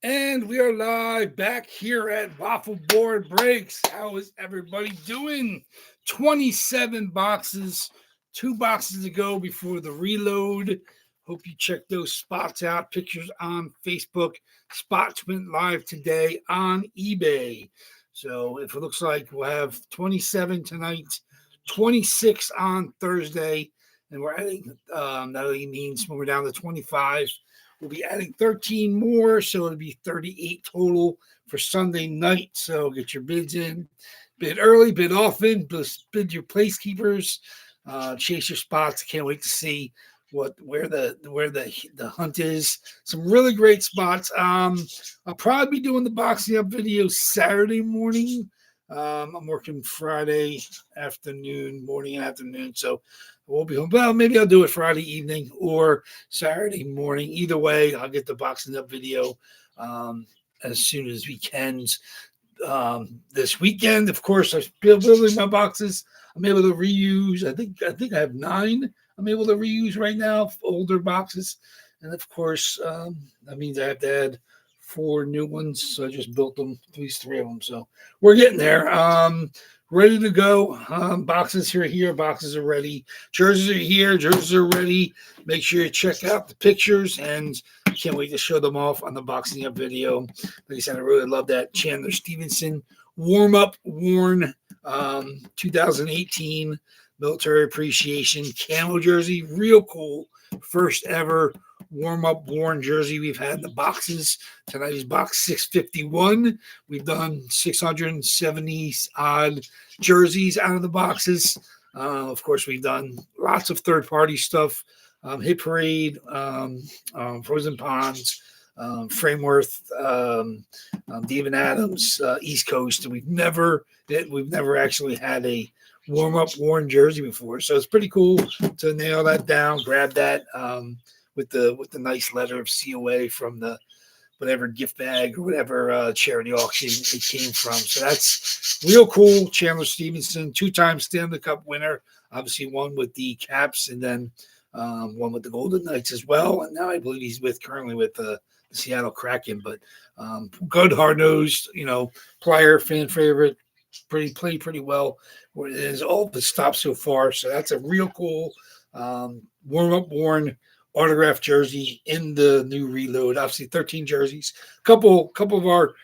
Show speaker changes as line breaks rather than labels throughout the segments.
And we are live back here at Waffle Board Breaks. How is everybody doing? 27 boxes, 2 boxes to go before the reload. Hope you check those spots out. Pictures on Facebook. Spots went live today on eBay. So if it looks like we'll have 27 tonight, 26 on Thursday, and we're adding, that only means when we're down to 25. We'll be adding 13 more, so it'll be 38 total for Sunday night. So get your bids in, bid early, bid often, bid your placekeepers, chase your spots. Can't wait to see where the hunt is. Some really great spots. I'll probably be doing the boxing up video Saturday morning. I'm working Friday afternoon, morning and afternoon, so I won't be home. Well, maybe I'll do it Friday evening or Saturday morning. Either way, I'll get the boxing up video as soon as we can. This weekend, of course, I'm building my boxes. I'm able to reuse. I think I have 9. I'm able to reuse right now, older boxes, and of course, that means I have to add 4 new ones. So I just built them, at least 3 of them. So we're getting there. Ready to go. Boxes are here. Boxes are ready. Jerseys are here. Jerseys are ready. Make sure you check out the pictures, and can't wait to show them off on the boxing up video. Like I said, I really love that Chandler Stevenson warm-up worn 2018 military appreciation camo jersey. Real cool. First ever warm-up worn jersey we've had in the boxes. Tonight is box 651. We've done 670 odd jerseys out of the boxes. Of course, we've done lots of third-party stuff. Hit Parade, Frozen Ponds, Frameworth, David Adams, East Coast. We've never actually had a warm-up worn jersey before, so it's pretty cool to nail that down. Grab that with the nice letter of COA from the whatever gift bag or whatever charity auction it came from. So that's real cool. Chandler Stevenson, 2-time Stanley Cup winner, obviously one with the Caps and then one with the Golden Knights as well. And now I believe he's currently with the Seattle Kraken. But good, hard-nosed, player, fan favorite, played pretty well. It is all the stops so far. So that's a real cool warm-up worn autographed jersey in the new reload. Obviously 13 jerseys. Couple of our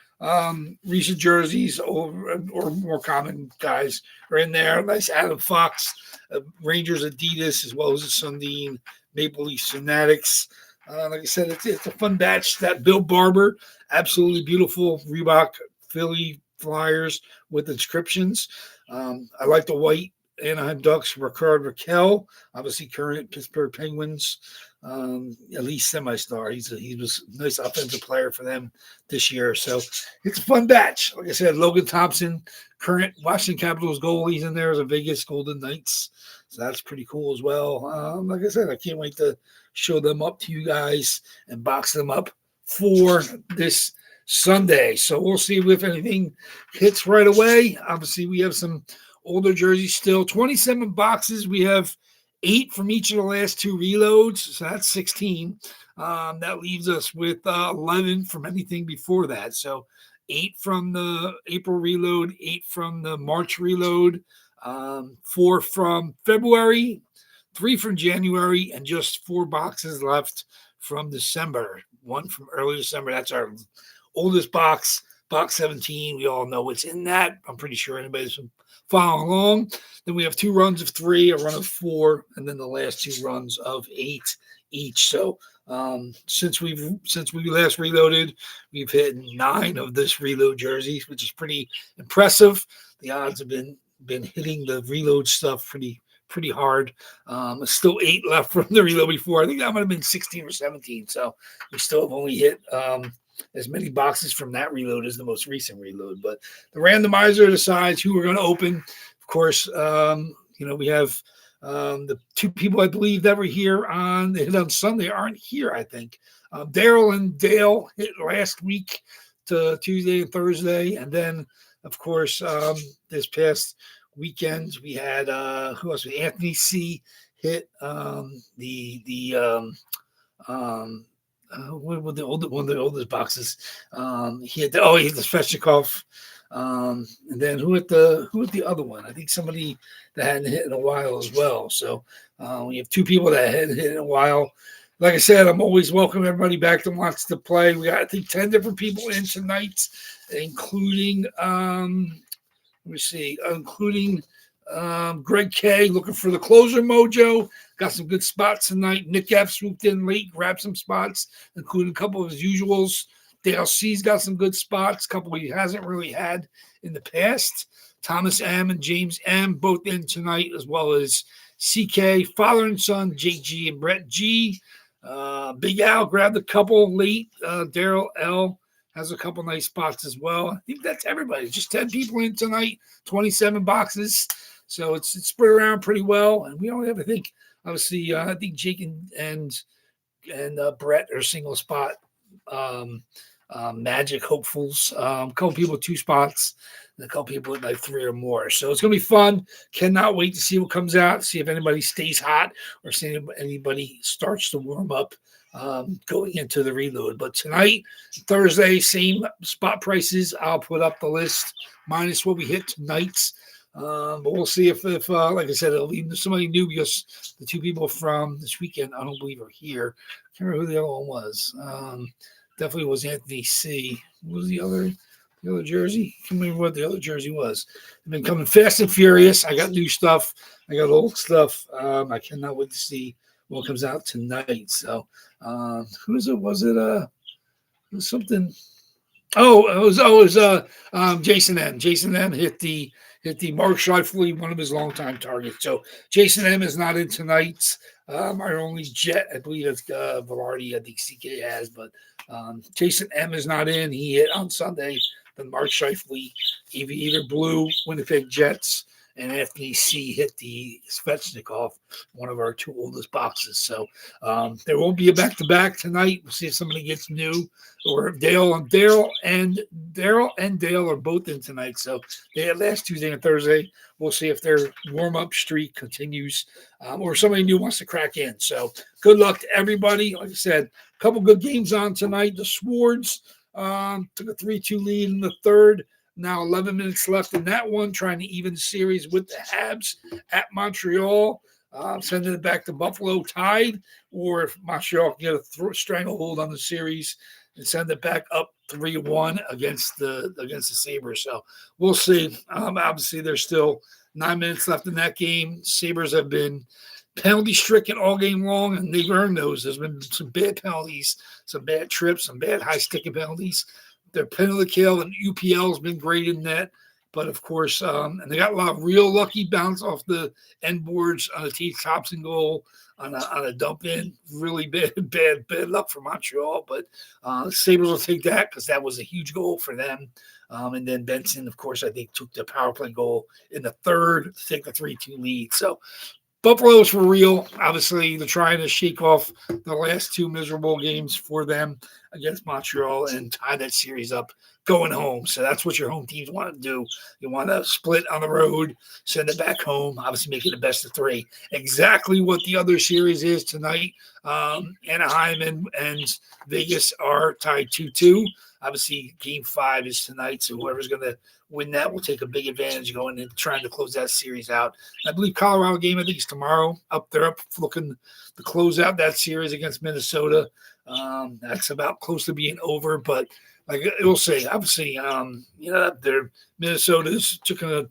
recent jerseys or more common guys are in there. Nice Adam Fox, Rangers Adidas, as well as the Sundin Maple Leaf Fanatics. Like I said, it's a fun batch. That Bill Barber, absolutely beautiful Reebok Philly Flyers with inscriptions. I like the white Anaheim Ducks, Rickard Rakell, obviously current Pittsburgh Penguins, at least semi-star. He was a nice offensive player for them this year. So it's a fun batch. Like I said, Logan Thompson, current Washington Capitals goalies in there as a Vegas Golden Knights. So that's pretty cool as well. Like I said, I can't wait to show them up to you guys and box them up for this Sunday. So we'll see if anything hits right away. Obviously, we have some older jerseys still. 27 boxes. We have 8 from each of the last 2 reloads. So that's 16. That leaves us with 11 from anything before that. So 8 from the April reload, 8 from the March reload, 4 from February, 3 from January, and just 4 boxes left from December. 1 from early December. That's our oldest box, box 17. We all know what's in that. I'm pretty sure anybody's been following along. Then we have 2 runs of 3, a run of 4, and then the last 2 runs of 8 each. So since we last reloaded, we've hit 9 of this reload jerseys, which is pretty impressive. The odds have been hitting the reload stuff pretty hard. Still 8 left from the reload before. I think that might have been 16 or 17. So we still have only hit as many boxes from that reload as the most recent reload. But the randomizer decides who we're going to open. Of course, we have the 2 people I believe that were here on Sunday aren't here, I think. Daryl and Dale hit last week to Tuesday and Thursday. And then, of course, this past weekend, we had who else? Anthony C. hit What one of the oldest boxes. He had he had the Svechnikov. And then who hit the other one? I think somebody that hadn't hit in a while as well. So we have two people that hadn't hit in a while. Like I said, I'm always welcome everybody back that wants to play. We got, I think, 10 different people in tonight, including including Greg K looking for the closer mojo. Got some good spots tonight. Nick F swooped in late, grabbed some spots, including a couple of his usuals. Dale C's got some good spots, a couple he hasn't really had in the past. Thomas M and James M both in tonight, as well as CK, father and son, Jake G and Brett G. Big Al grabbed a couple late. Daryl L has a couple nice spots as well. I think that's everybody. Just 10 people in tonight, 27 boxes. So it's spread around pretty well. And we only have, I think, obviously, I think Jake and Brett are single spot Magic hopefuls. A couple people with 2 spots, and a couple people with like 3 or more. So it's gonna be fun. Cannot wait to see what comes out. See if anybody stays hot or see if anybody starts to warm up going into the reload. But tonight, Thursday, same spot prices. I'll put up the list minus what we hit tonight's. But we'll see if like I said, it'll be somebody new because the 2 people from this weekend I don't believe are here. I can't remember who the other one was. Definitely was Anthony C. What was the other jersey? I can't remember what the other jersey was. I've been coming fast and furious. I got new stuff. I got old stuff. I cannot wait to see what comes out tonight. So who is it? Was it something? It was Jason M. Jason M hit the Mark Scheifele, one of his longtime targets. So Jason M is not in tonight's. Our only jet, I believe it's Velarde, I think CK has, but Jason M is not in. He hit on Sunday. Then Mark Scheifele, either blue Winnipeg Jets, and Anthony C hit the Svechnikov, one of our 2 oldest boxes. So there won't be a back-to-back tonight. We'll see if somebody gets new, or if Daryl and Dale are both in tonight. So they had last Tuesday and Thursday. We'll see if their warm-up streak continues, or somebody new wants to crack in. So good luck to everybody. Like I said, a couple good games on tonight. The Swords took a 3-2 lead in the third. Now 11 minutes left in that one, trying to even the series with the Habs at Montreal, sending it back to Buffalo tied, or if Montreal can get a stranglehold on the series and send it back up 3-1 against the Sabres. So we'll see. Obviously, there's still 9 minutes left in that game. Sabres have been penalty stricken all game long, and they've earned those. There's been some bad penalties, some bad trips, some bad high sticking penalties. Their penalty kill and UPL has been great in that. But, of course, and they got a lot of real lucky bounce off the end boards on a T. Thompson goal on a dump in. Really bad luck for Montreal. But Sabres will take that because that was a huge goal for them. And then Benson, of course, I think took the power play goal in the third to take the 3-2 lead. So Buffalo's for real. Obviously, they're trying to shake off the last 2 miserable games for them against Montreal and tie that series up going home. So that's what your home teams want to do. You want to split on the road, send it back home, obviously make it a best of 3. Exactly what the other series is tonight. Anaheim and Vegas are tied 2-2. Obviously, Game 5 is tonight, so whoever's going to win that will take a big advantage going and trying to close that series out. I believe Colorado game, I think, is tomorrow. They're up looking to close out that series against Minnesota. That's about close to being over, but like we'll say, obviously, their Minnesota's took a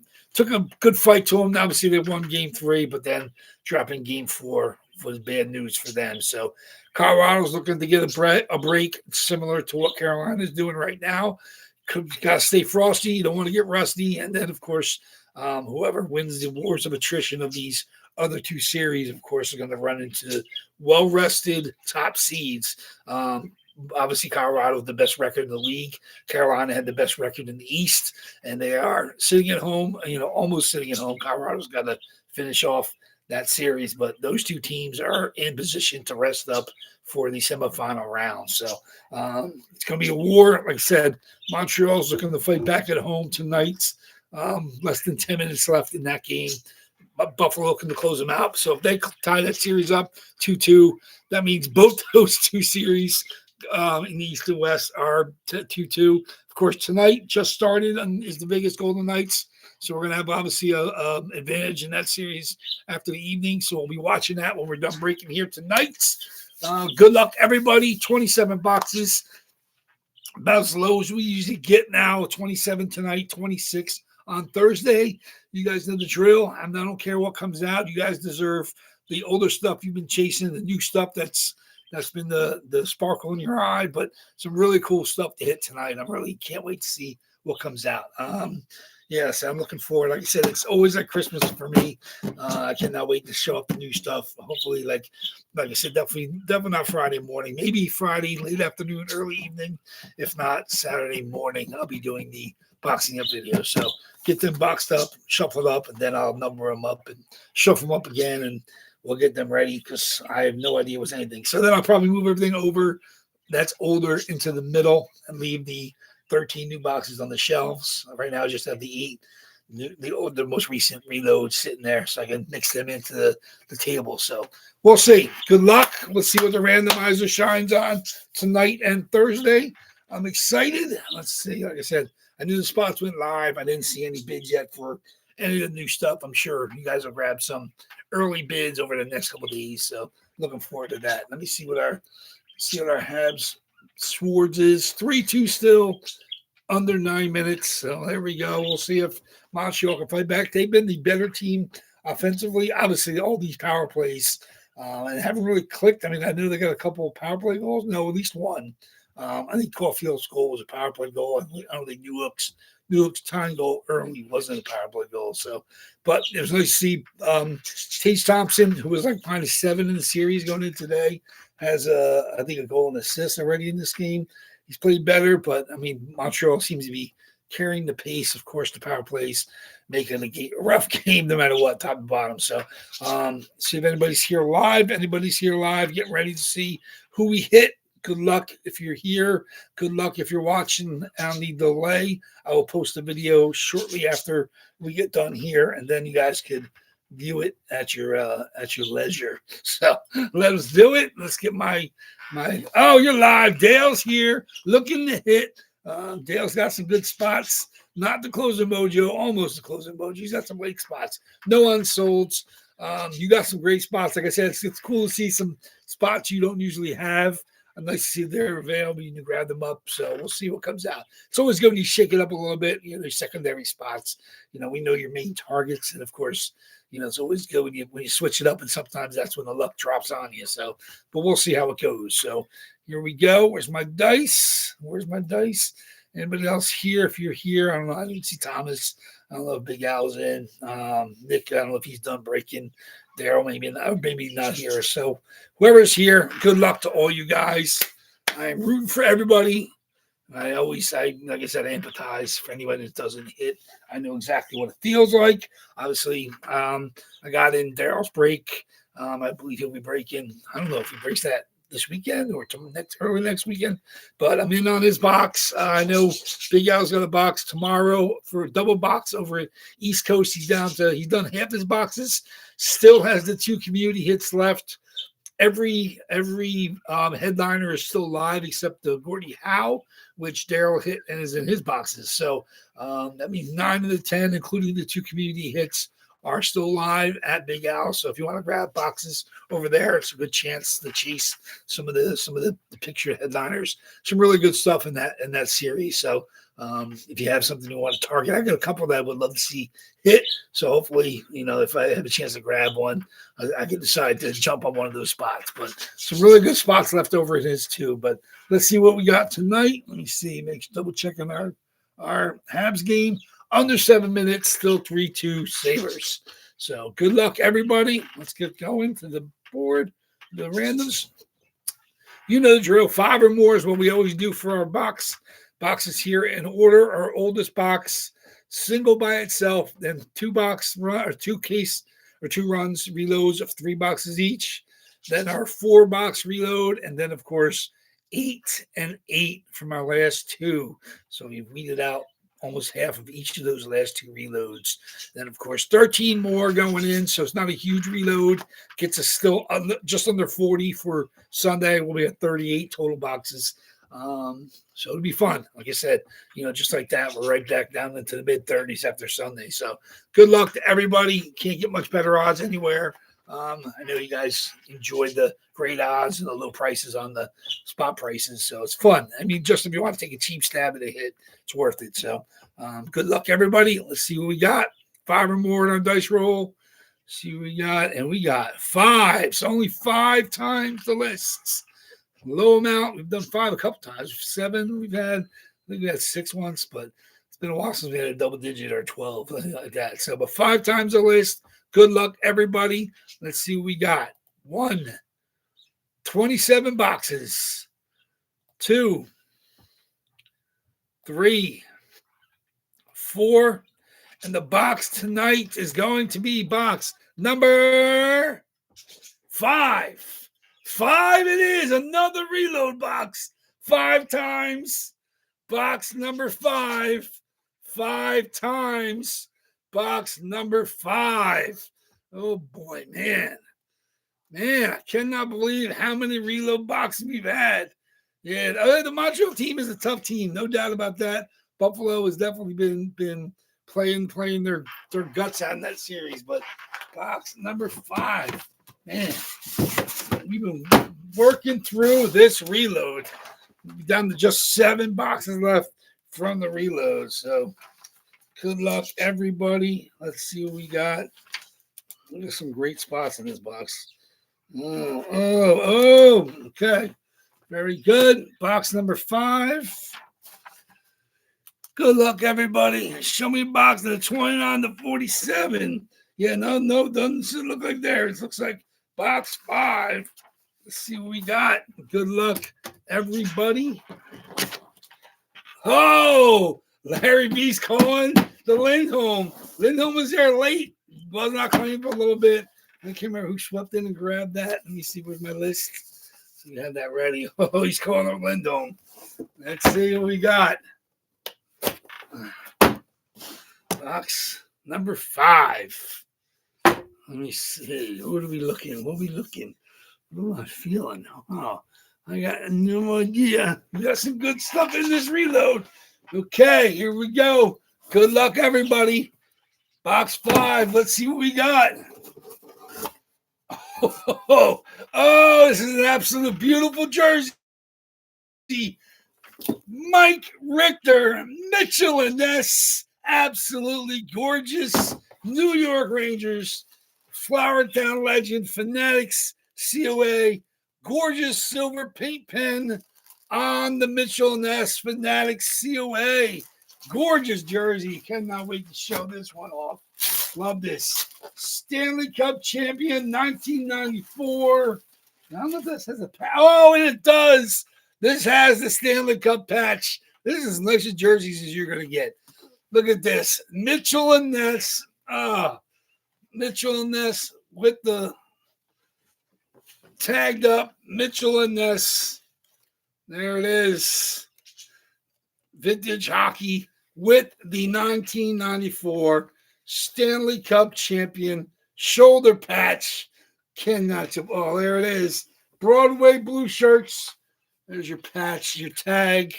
good fight to them. Obviously, they won Game 3, but then dropping Game 4 was bad news for them. So Colorado's looking to get a break similar to what Carolina is doing right now. Got to stay frosty. You don't want to get rusty. And then, of course, whoever wins the wars of attrition of these other 2 series, of course, are going to run into well-rested top seeds. Obviously, Colorado the best record in the league. Carolina had the best record in the East, and they are sitting at home, almost sitting at home. Colorado's got to finish off that series, but those 2 teams are in position to rest up for the semifinal round. So it's going to be a war. Like I said, Montreal's looking to fight back at home tonight. Less than 10 minutes left in that game. Buffalo looking to close them out. So if they tie that series up 2-2, that means both those 2 series in the East and West are 2-2. Of course, tonight just started is the Vegas Golden Knights. So we're going to have obviously a advantage in that series after the evening. So we'll be watching that when we're done breaking here tonight. Good luck, everybody. 27 boxes. About as low as we usually get now. 27 tonight, 26 on Thursday. You guys know the drill. I don't care what comes out. You guys deserve the older stuff you've been chasing, the new stuff that's been the sparkle in your eye, but some really cool stuff to hit tonight. I really can't wait to see what comes out. Yes, I'm looking forward. Like I said, it's always like Christmas for me. I cannot wait to show up the new stuff. Hopefully, like I said, definitely not Friday morning. Maybe Friday late afternoon, early evening. If not, Saturday morning, I'll be doing the boxing up video. So get them boxed up, shuffled up, and then I'll number them up and shuffle them up again, and we'll get them ready because I have no idea what's anything. So then I'll probably move everything over that's older into the middle and leave the 13 new boxes on the shelves. Right now, I just have the 8, the most recent reloads sitting there so I can mix them into the table. So we'll see. Good luck. Let's see what the randomizer shines on tonight and Thursday. I'm excited. Let's see. Like I said, I knew the spots went live. I didn't see any bids yet for any of the new stuff. I'm sure you guys will grab some early bids over the next couple of days. So looking forward to that. Let me see what our Habs Swords is. 3-2 still, under 9 minutes. So there we go. We'll see if Montreal can fight back. They've been the better team offensively. Obviously, all these power plays and haven't really clicked. I mean, I know they got a couple of power play goals. No, at least one. I think Caulfield's goal was a power play goal. I don't think Newhook's tying goal early wasn't a power play goal. So, but it was nice to see Tage Thompson, who was like -7 in the series going in today, has I think a goal and assist already in this game. He's played better, but I mean, Montreal seems to be carrying the pace. Of course, the power plays making a rough game no matter what, top and bottom. So, see if anybody's here live. Getting ready to see who we hit. Good luck if you're here. Good luck if you're watching on the delay. I will post a video shortly after we get done here, and then you guys could view it at your leisure. So let us do it. Let's get my. Oh, you're live. Dale's here, looking to hit. Dale's got some good spots. Not the closing mojo, almost the closing mojo. He's got some late spots. No unsolds. You got some great spots. Like I said, it's cool to see some spots you don't usually have. I'd like to see if they're available. You can grab them up. So we'll see what comes out. It's always good when you shake it up a little bit. You know, there's secondary spots. You know, we know your main targets. And, of course, you know, it's always good when you switch it up. And sometimes that's when the luck drops on you. So, but we'll see how it goes. So here we go. Where's my dice? Anybody else here? If you're here, I don't know. I didn't see Thomas. I don't know if Big Al's in. Nick, I don't know if he's done breaking. Daryl, maybe not here. So whoever's here, good luck to all you guys. I'm rooting for everybody. Like I said, I empathize for anybody that doesn't hit. I know exactly what it feels like. Obviously, I got in Daryl's break. I believe he'll be breaking. I don't know if he breaks that this weekend or early next weekend, but I'm in on his box. I know Big Al's got a box tomorrow for a double box over at East Coast. He's done half his boxes, still has the 2 community hits left. Every headliner is still live except the Gordie Howe, which Daryl hit and is in his boxes. So that means 9 of the 10, including the 2 community hits, are still live at Big Al. So if you want to grab boxes over there, it's a good chance to chase some of the picture headliners. Some really good stuff in that series. So if you have something you want to target, I got a couple that I would love to see hit. So hopefully, you know, if I have a chance to grab one, I can decide to jump on one of those spots. But some really good spots left over in his too. But let's see what we got tonight. Let me see. Double checking our Habs game. Under 7 minutes, still 3-2 Sabres. So good luck, everybody. Let's get going to the board, the randoms. You know the drill. 5 or more is what we always do for our boxes here in order. Our oldest box, single by itself, then 2 box run or 2 case or 2 runs, reloads of 3 boxes each. Then our 4 box reload, and then of course 8 and 8 from our last 2. So we've weeded out almost half of each of those last 2 reloads. Then, of course, 13 more going in, so it's not a huge reload. Gets us still just under 40 for Sunday. We'll be at 38 total boxes. So it'll be fun. Like I said, just like that, we're right back down into the mid-30s after Sunday. So good luck to everybody. Can't get much better odds anywhere. I know you guys enjoyed the great odds and the low prices on the spot prices, so it's fun. I mean, just if you want to take a cheap stab at a hit, it's worth it. So good luck, everybody. Let's see what we got. 5 or more in our dice roll. See what we got, and we got 5. So only 5 times the lists. Low amount. We've done 5 a couple times. 7 we've had. I think we had 6 once, but it's been a while since we had a double digit or 12, something like that. So, but 5 times the list. Good luck, everybody. Let's see what we got. 1, 27 boxes. 2, 3, 4. And the box tonight is going to be box number 5. 5 it is. Another reload box. 5 times. Box number 5. 5 times. Box number 5. Oh, boy, man. Man, I cannot believe how many reload boxes we've had. Yeah, the Montreal team is a tough team. No doubt about that. Buffalo has definitely been playing their guts out in that series. But box number 5, man, we've been working through this reload. We're down to just 7 boxes left from the reload. So good luck, everybody. Let's see what we got. Look at some great spots in this box. Oh, okay. Very good. Box number 5. Good luck, everybody. Show me a box of the 29 to 47. Yeah, no, doesn't look like theirs. It looks like box 5. Let's see what we got. Good luck, everybody. Oh, Larry B's calling the Lindholm. Lindholm was there late. Was not claiming for a little bit. I can't remember who swept in and grabbed that. Let me see where's my list. So we have that ready. Oh, he's calling up Lindholm. Let's see what we got. Box number 5. Let me see. What are we looking? What am I feeling? Oh, I got no idea. We got some good stuff in this reload. Okay, here we go. Good luck, everybody. Box 5. Let's see what we got. Oh, this is an absolute beautiful jersey. Mike Richter, Mitchell and Ness. Absolutely gorgeous. New York Rangers, Flowertown legend, Fanatics, COA. Gorgeous silver paint pen on the Mitchell and Ness Fanatics COA. Gorgeous jersey. Cannot wait to show this one off. Love this. Stanley Cup champion, 1994. I don't know if this has a patch. Oh, and it does. This has the Stanley Cup patch. This is as nice a jerseys as you're going to get. Look at this. Mitchell and Ness. Mitchell and Ness with the tagged up Mitchell and Ness. There it is. Vintage hockey with the 1994 Stanley Cup champion shoulder patch. Cannot. Oh, there it is. Broadway blue shirts. There's your patch, your tag.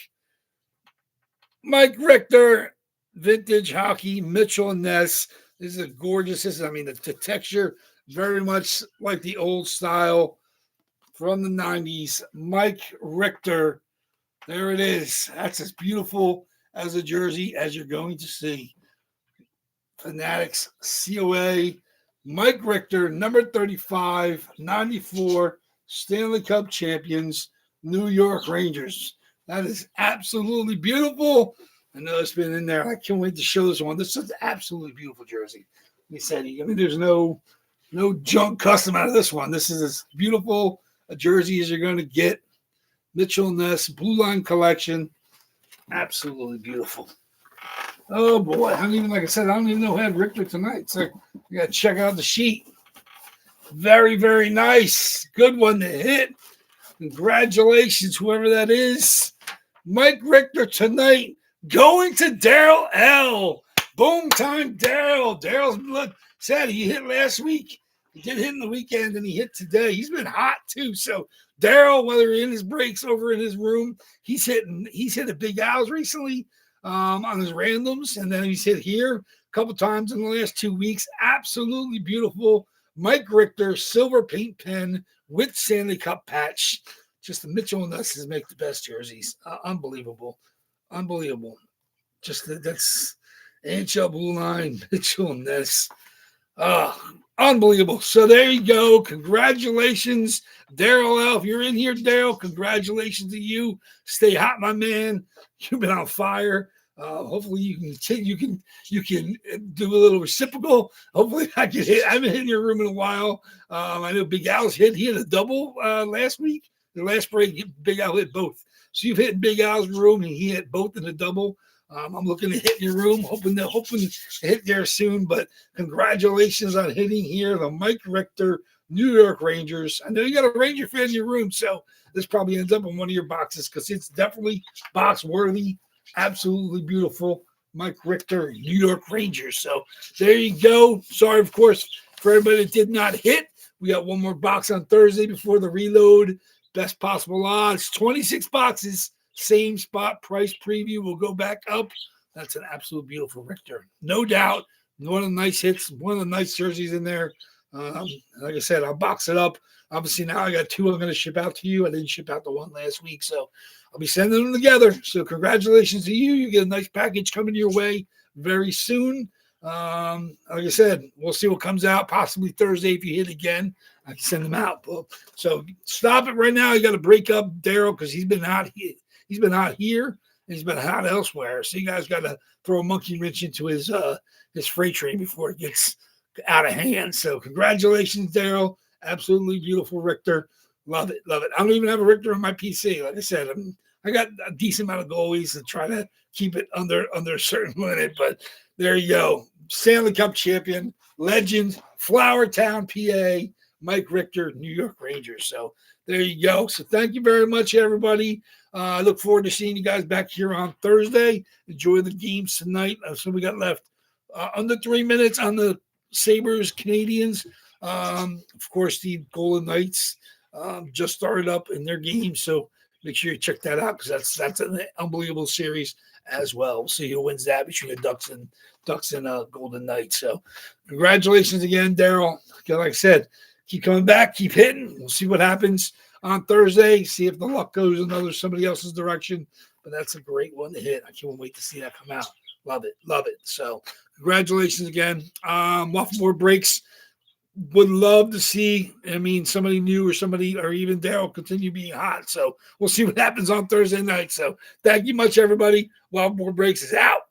Mike Richter, vintage hockey, Mitchell and Ness. This is a gorgeous. The texture very much like the old style from the 90s. Mike Richter. There it is. That's as beautiful as a jersey as you're going to see. Fanatics COA. Mike Richter, number 35, 94, Stanley Cup champions, New York Rangers. That is absolutely beautiful. I know it's been in there. I can't wait to show this one. This is an absolutely beautiful jersey. Like I said, there's no junk custom out of this one. This is as beautiful a jersey as you're going to get. Mitchell Ness, Blue Line Collection. Absolutely beautiful. Oh, boy. I don't even know who had Richter tonight. So you got to check out the sheet. Very, very nice. Good one to hit. Congratulations, whoever that is. Mike Richter tonight going to Daryl L. Boom time, Daryl. Daryl's said he hit last week. He did hit in the weekend, and he hit today. He's been hot too. So Daryl, whether in his breaks over in his room, he's hit a big Al's recently on his randoms, and then he's hit here a couple times in the last 2 weeks. Absolutely beautiful. Mike Richter, silver paint pen with Stanley Cup patch. Just the Mitchell and Nesses make the best jerseys. Unbelievable. Just that's NHL Blue Line, Mitchell and Ness. Unbelievable. So there you go. Congratulations, Daryl L. If you're in here, Daryl, congratulations to you. Stay hot, my man. You've been on fire. Hopefully you can do a little reciprocal. Hopefully I can hit. I haven't hit in your room in a while. I know Big Al's hit. He had a double last week. The last break, Big Al hit both. So you've hit Big Al's room, and he hit both in the double. I'm looking to hit your room, hoping to hit there soon. But congratulations on hitting here, the Mike Richter New York Rangers. I know you got a Ranger fan in your room, so this probably ends up in one of your boxes because it's definitely box worthy. Absolutely beautiful, Mike Richter New York Rangers. So there you go. Sorry, of course, for everybody that did not hit. We got one more box on Thursday before the reload. Best possible odds, 26 boxes, same spot price preview will go back up. That's an absolute beautiful Richter. No doubt. One of the nice hits, one of the nice jerseys in there. Like I said, I'll box it up. Obviously, now I got two I'm going to ship out to you. I didn't ship out the one last week, so I'll be sending them together. So congratulations to you. You get a nice package coming your way very soon. Like I said, we'll see what comes out possibly Thursday. If you hit again, I can send them out. So stop it right now. You got to break up Daryl because he's been hot. He's been hot here and he's been hot elsewhere. So you guys got to throw a monkey wrench into his freight train before it gets out of hand. So congratulations, Daryl. Absolutely beautiful Richter. Love it. I don't even have a Richter on my PC. Like I said, I got a decent amount of goalies to try to keep it under a certain limit, but there you go. Stanley Cup champion, legend, Flowertown, PA, Mike Richter, New York Rangers. So there you go. So thank you very much, everybody. I look forward to seeing you guys back here on Thursday. Enjoy the games tonight. So we got left under 3 minutes on the Sabres, Canadians. Of course, the Golden Knights just started up in their game. So make sure you check that out because that's an unbelievable series as well. We'll see who wins that between the Ducks and Golden Knights. So congratulations again, Daryl. Like I said, keep coming back, keep hitting. We'll see what happens on Thursday. See if the luck goes somebody else's direction. But that's a great one to hit. I can't wait to see that come out. Love it. So congratulations again. WAFFLEBOARD breaks. Would love to see, somebody new or even Daryl continue being hot. So we'll see what happens on Thursday night. So thank you much, everybody. WAFFLEBOARD breaks is out.